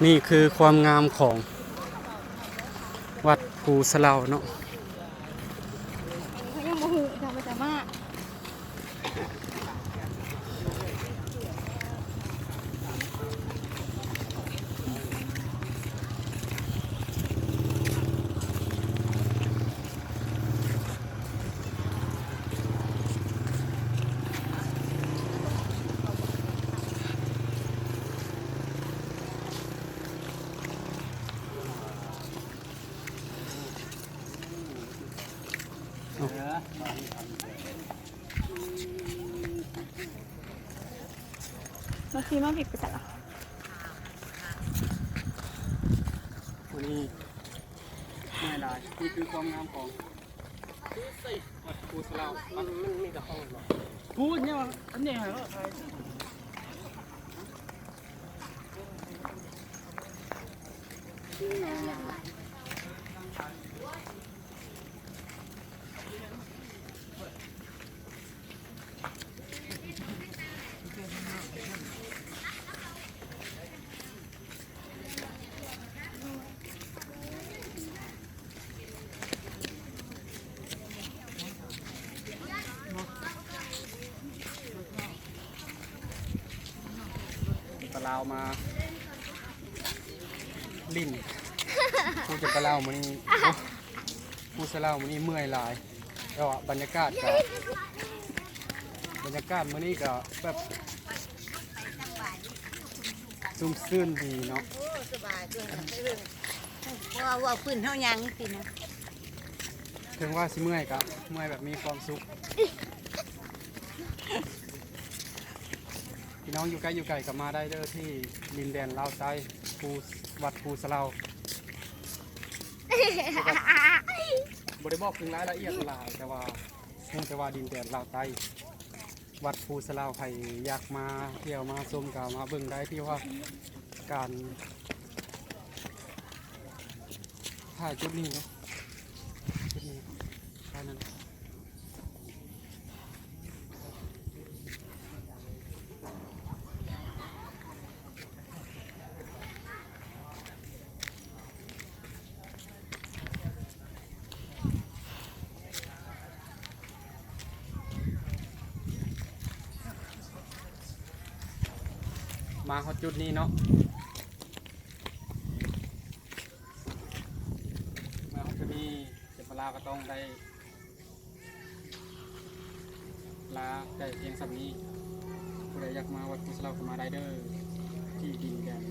นี่คือความงามของวัดภูสะเลาเนาะเขายังมาหูทำมาแต่มากมาซีมาผิดไปสักอ่ะวันนี้แม่ลายนี่คือความงามของวัดภูสะเลามันมีแต่ห้องหรอพูดเนี่ยอันนี้เหรอตะลาวมาลิ่นพูดจะตะลาวมันนี่พูดสะเลามันนี่เมื่อยหลายแล้วบรรยากาศมื้อนี้ก็แบบซุ่มซื่นดีเนาะสบายเพื่อนว่าพื้นเท่ายังสินะ ถึงว่าสิเมื่อยก็เมื่อยแบบมีความสุขพี่น้องอยู่ใกล้อยู่ไกลก็มาได้เด้อที่ดินแดนลาวใต้วัดภูสะเลาบริบอกถึงรายละเอียดหลายแต่ว่าดินแดนลาวใต้วัดภูสะเลาใครอยากมาเที่ยวมาชมก็มาเบิ่งได้ที่ว่าการถ่ายจุดนี้เนาะจุดนี้แค่นั้นมาฮอดจุดนี้เนาะมาฮอดจุดนี้เจ้าปลาก็ต้องได้ลาแต่เพียงสับนี้ผู้ใดอยากมาวัดภูสะเลาก็มาได้เด้อที่ดินแดน